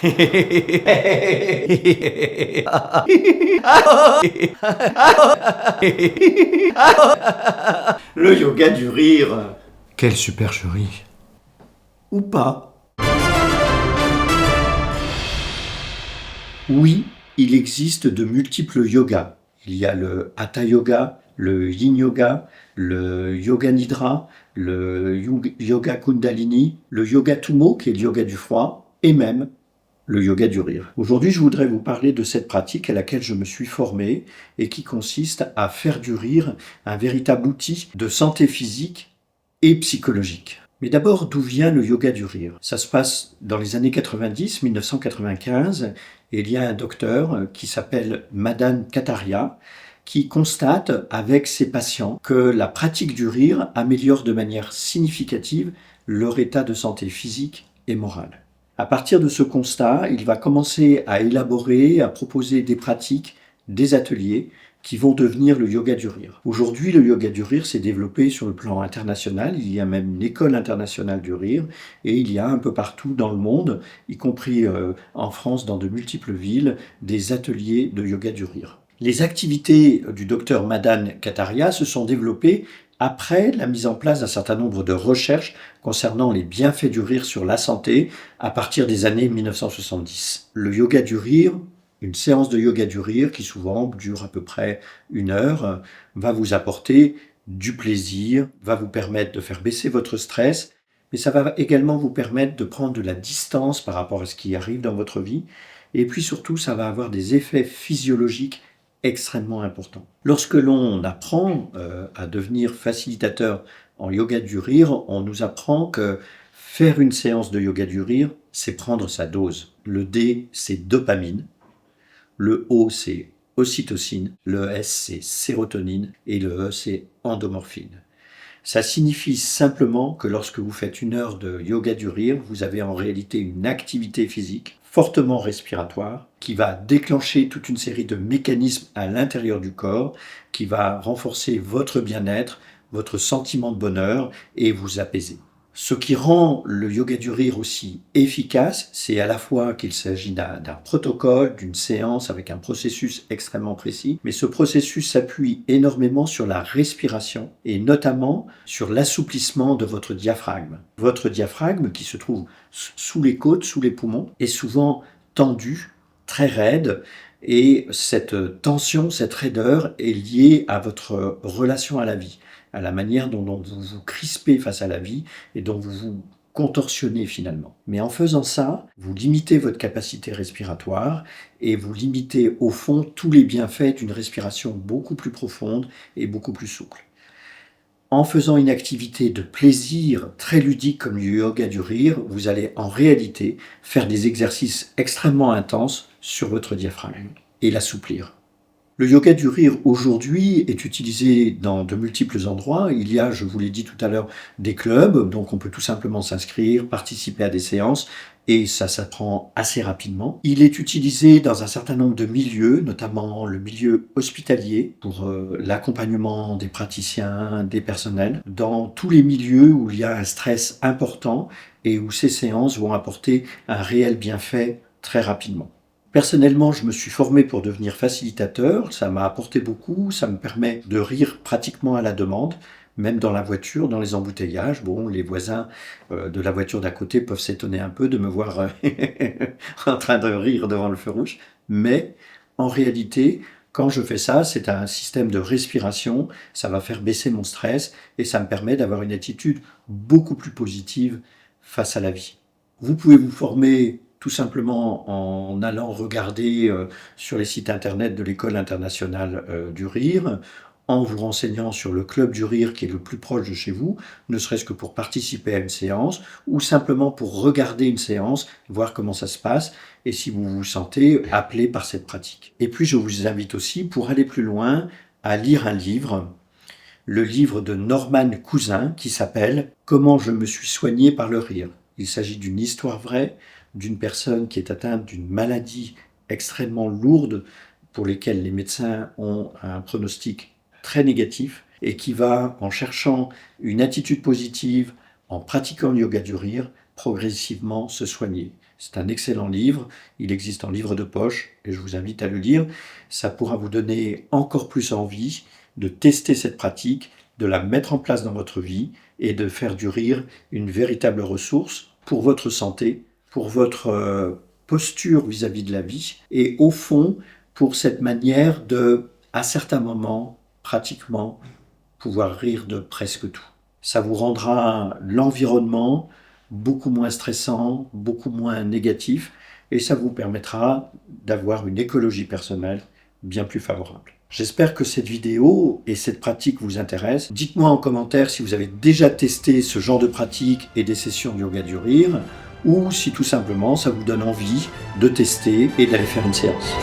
Le yoga du rire. Quelle supercherie. Ou pas. Oui, il existe de multiples yogas. Il y a le Hatha Yoga, le Yin Yoga, le Yoga Nidra, le Yoga Kundalini, le Yoga Tummo, qui est le yoga du froid, et même le yoga du rire. Aujourd'hui, je voudrais vous parler de cette pratique à laquelle je me suis formé et qui consiste à faire du rire un véritable outil de santé physique et psychologique. Mais d'abord, d'où vient le yoga du rire? Ça se passe dans les années 90, 1995, et il y a un docteur qui s'appelle Madan Kataria qui constate avec ses patients que la pratique du rire améliore de manière significative leur état de santé physique et morale. À partir de ce constat, il va commencer à élaborer, à proposer des pratiques, des ateliers qui vont devenir le yoga du rire. Aujourd'hui, le yoga du rire s'est développé sur le plan international. Il y a même une école internationale du rire et il y a un peu partout dans le monde, y compris en France, dans de multiples villes, des ateliers de yoga du rire. Les activités du docteur Madan Kataria se sont développées après la mise en place d'un certain nombre de recherches concernant les bienfaits du rire sur la santé à partir des années 1970. Le yoga du rire, une séance de yoga du rire qui souvent dure à peu près 1 heure, va vous apporter du plaisir, va vous permettre de faire baisser votre stress, mais ça va également vous permettre de prendre de la distance par rapport à ce qui arrive dans votre vie, et puis surtout ça va avoir des effets physiologiques extrêmement important. Lorsque l'on apprend à devenir facilitateur en yoga du rire, on nous apprend que faire une séance de yoga du rire, c'est prendre sa dose. Le D, c'est dopamine. Le O, c'est ocytocine. Le S, c'est sérotonine. Et le E, c'est endomorphine. Ça signifie simplement que lorsque vous faites 1 heure de yoga du rire, vous avez en réalité une activité physique fortement respiratoire qui va déclencher toute une série de mécanismes à l'intérieur du corps qui va renforcer votre bien-être, votre sentiment de bonheur et vous apaiser. Ce qui rend le yoga du rire aussi efficace, c'est à la fois qu'il s'agit d'un protocole, d'une séance avec un processus extrêmement précis, mais ce processus s'appuie énormément sur la respiration et notamment sur l'assouplissement de votre diaphragme. Votre diaphragme, qui se trouve sous les côtes, sous les poumons, est souvent tendu, très raide, et cette tension, cette raideur est liée à votre relation à la vie, à la manière dont vous vous crispez face à la vie et dont vous vous contorsionnez finalement. Mais en faisant ça, vous limitez votre capacité respiratoire et vous limitez au fond tous les bienfaits d'une respiration beaucoup plus profonde et beaucoup plus souple. En faisant une activité de plaisir très ludique comme le yoga du rire, vous allez en réalité faire des exercices extrêmement intenses sur votre diaphragme et l'assouplir. Le yoga du rire aujourd'hui est utilisé dans de multiples endroits. Il y a, je vous l'ai dit tout à l'heure, des clubs, donc on peut tout simplement s'inscrire, participer à des séances et ça s'apprend assez rapidement. Il est utilisé dans un certain nombre de milieux, notamment le milieu hospitalier pour l'accompagnement des praticiens, des personnels, dans tous les milieux où il y a un stress important et où ces séances vont apporter un réel bienfait très rapidement. Personnellement, je me suis formé pour devenir facilitateur, ça m'a apporté beaucoup, ça me permet de rire pratiquement à la demande, même dans la voiture, dans les embouteillages. Bon, les voisins de la voiture d'à côté peuvent s'étonner un peu de me voir en train de rire devant le feu rouge, mais en réalité, quand je fais ça, c'est un système de respiration, ça va faire baisser mon stress et ça me permet d'avoir une attitude beaucoup plus positive face à la vie. Vous pouvez vous former tout simplement en allant regarder sur les sites internet de l'École internationale du rire, en vous renseignant sur le club du rire qui est le plus proche de chez vous, ne serait-ce que pour participer à une séance, ou simplement pour regarder une séance, voir comment ça se passe, et si vous vous sentez appelé par cette pratique. Et puis je vous invite aussi, pour aller plus loin, à lire un livre, le livre de Norman Cousin, qui s'appelle « Comment je me suis soigné par le rire ». Il s'agit d'une histoire vraie, d'une personne qui est atteinte d'une maladie extrêmement lourde pour lesquelles les médecins ont un pronostic très négatif et qui va, en cherchant une attitude positive, en pratiquant le yoga du rire, progressivement se soigner. C'est un excellent livre, il existe en livre de poche et je vous invite à le lire. Ça pourra vous donner encore plus envie de tester cette pratique, de la mettre en place dans votre vie et de faire du rire une véritable ressource pour votre santé, pour votre posture vis-à-vis de la vie et au fond pour cette manière de, à certains moments, pratiquement, pouvoir rire de presque tout. Ça vous rendra l'environnement beaucoup moins stressant, beaucoup moins négatif et ça vous permettra d'avoir une écologie personnelle bien plus favorable. J'espère que cette vidéo et cette pratique vous intéressent. Dites-moi en commentaire si vous avez déjà testé ce genre de pratique et des sessions de yoga du rire ou si tout simplement ça vous donne envie de tester et d'aller faire une séance.